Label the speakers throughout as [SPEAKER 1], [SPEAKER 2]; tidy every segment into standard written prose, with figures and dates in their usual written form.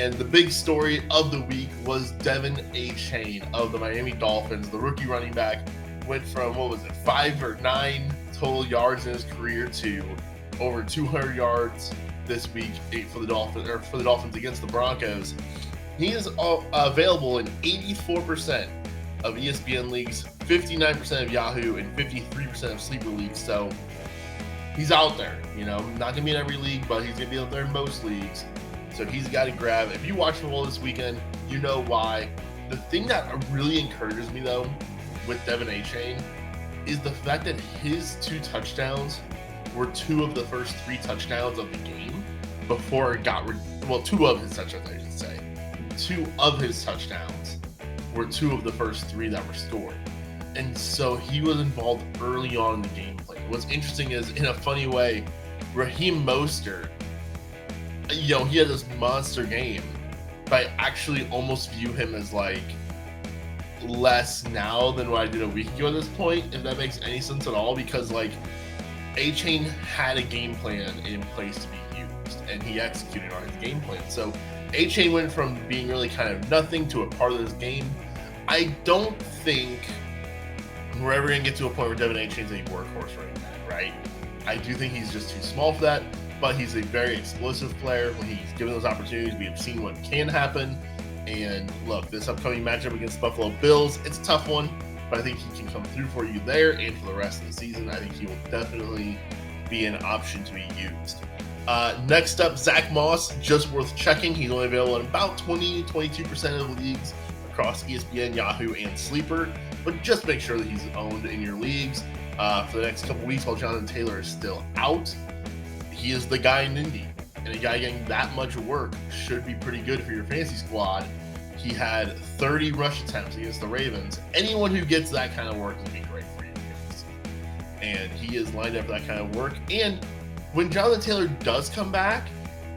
[SPEAKER 1] And the big story of the week was Devin Achane of the Miami Dolphins. The rookie running back went from, 5 or 9 total yards in his career to over 200 yards this week for the Dolphins against the Broncos. He is available in 84% of ESPN leagues, 59% of Yahoo, and 53% of sleeper leagues. So he's out there. Not going to be in every league, but he's going to be out there in most leagues. So he's a guy to grab. If you watch football this weekend, you know why. The thing that really encourages me, though, with Devin Achane is the fact that his 2 touchdowns were 2 of the first 3 touchdowns of the game before it got 2 of his touchdowns, I should say. 2 of his touchdowns were 2 of the first 3 that were scored. And so he was involved early on in the gameplay. What's interesting is, in a funny way, Raheem Mostert, he had this monster game, but I actually almost view him as less now than what I did a week ago at this point, if that makes any sense at all, because Achane had a game plan in place to be used, and he executed on his game plan. So Achane went from being really kind of nothing to a part of this game. I don't think we're ever going to get to a point where Devin Achane's a workhorse right? I do think he's just too small for that, but he's a very explosive player. When he's given those opportunities, we have seen what can happen. And look, this upcoming matchup against Buffalo Bills, it's a tough one, but I think he can come through for you there and for the rest of the season. I think he will definitely be an option to be used. Next up, Zach Moss, just worth checking. He's only available in about 22% of the leagues across ESPN, Yahoo, and Sleeper, but just make sure that he's owned in your leagues for the next couple weeks while Jonathan Taylor is still out. He is the guy in Indy, and a guy getting that much work should be pretty good for your fantasy squad. He had 30 rush attempts against the Ravens. Anyone who gets that kind of work will be great for you. And he is lined up for that kind of work. And when Jonathan Taylor does come back,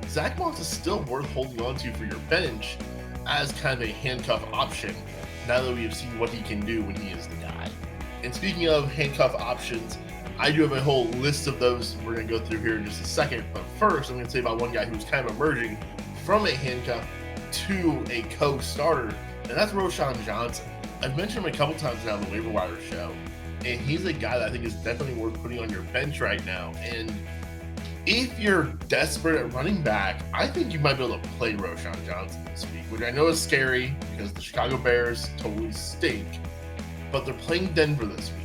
[SPEAKER 1] Zach Moss is still worth holding on to for your bench as kind of a handcuff option now that we have seen what he can do when he is the guy. And speaking of handcuff options, I do have a whole list of those we're going to go through here in just a second. But first, I'm going to say about one guy who's kind of emerging from a handcuff to a co-starter, and that's Roschon Johnson. I've mentioned him a couple times now on the Waiver Wire show, and he's a guy that I think is definitely worth putting on your bench right now. And if you're desperate at running back, I think you might be able to play Roschon Johnson this week, which I know is scary because the Chicago Bears totally stink, but they're playing Denver this week.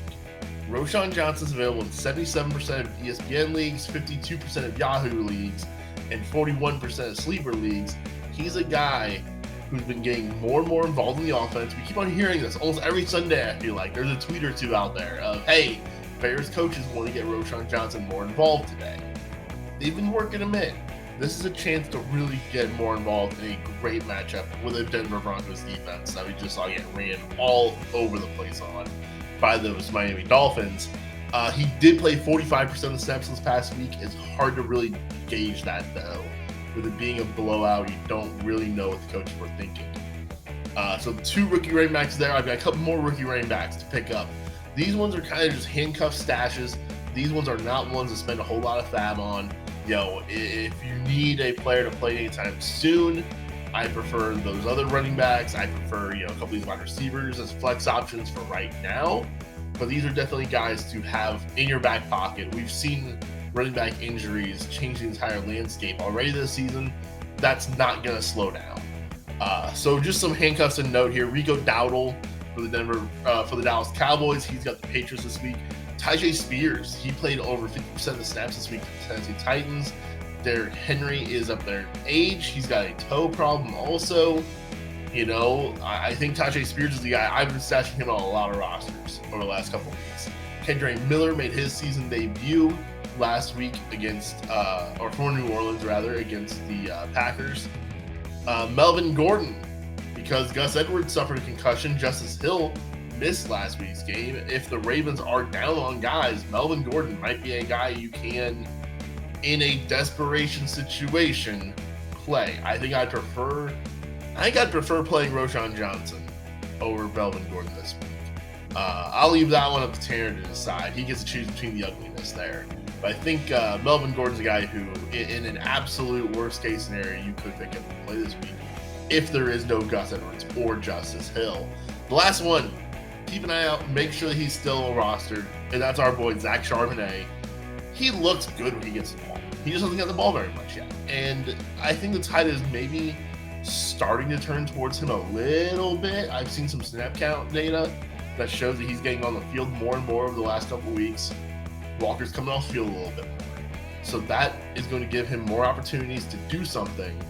[SPEAKER 1] Roschon Johnson's available in 77% of ESPN leagues, 52% of Yahoo leagues, and 41% of sleeper leagues. He's a guy who's been getting more and more involved in the offense. We keep on hearing this almost every Sunday, I feel like. There's a tweet or two out there of, hey, Bears coaches want to get Roschon Johnson more involved today. They've been working him in. This is a chance to really get more involved in a great matchup with a Denver Broncos defense that we just saw get ran all over the place on by those Miami Dolphins. He did play 45% of the snaps this past week. It's hard to really gauge that, though. With it being a blowout, you don't really know what the coaches were thinking. So 2 rookie running backs there. I've got a couple more rookie running backs to pick up. These ones are kind of just handcuff stashes. These ones are not ones to spend a whole lot of fab on. If you need a player to play anytime soon, I prefer those other running backs. I prefer, a couple of these wide receivers as flex options for right now. But these are definitely guys to have in your back pocket. We've seen running back injuries change the entire landscape already this season. That's not going to slow down. So just some handcuffs to note here. Rico Dowdle for the Dallas Cowboys. He's got the Patriots this week. Tyjae Spears, he played over 50% of the snaps this week for the Tennessee Titans. Derrick Henry is up there in age. He's got a toe problem also. I think Tyjae Spears is the guy. I've been stashing him on a lot of rosters over the last couple of weeks. Kendre Miller made his season debut last week for New Orleans against the Packers. Melvin Gordon, because Gus Edwards suffered a concussion. Justice Hill missed last week's game. If the Ravens are down on guys, Melvin Gordon might be a guy you can, in a desperation situation, play. I think I'd prefer playing Roschon Johnson over Melvin Gordon this week. I'll leave that one up to Tanner to decide. He gets to choose between the ugliness there. But I think Melvin Gordon's a guy who, in an absolute worst case scenario, you could pick up and play this week. if there is no Gus Edwards or Justice Hill. The last one, keep an eye out, make sure that he's still rostered, and that's our boy Zach Charbonnet. He looks good when he gets the ball. He just doesn't get the ball very much yet. And I think the tide is maybe starting to turn towards him a little bit. I've seen some snap count data that shows that he's getting on the field more and more over the last couple of weeks. Walker's coming off the field a little bit more. So that is going to give him more opportunities to do something.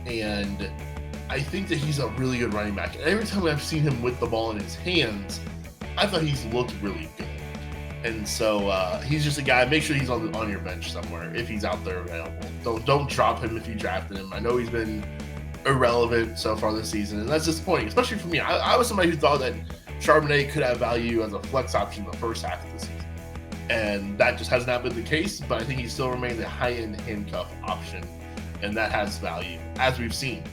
[SPEAKER 1] And I think that he's a really good running back. And every time I've seen him with the ball in his hands, I thought he's looked really good. And so he's just a guy. Make sure he's on your bench somewhere if he's out there available. Don't drop him if you drafted him. I know he's been irrelevant so far this season, and that's disappointing, especially for me. I was somebody who thought that Charbonnet could have value as a flex option in the first half of the season, and that just has not been the case. But I think he still remains a high-end handcuff option, and that has value, as we've seen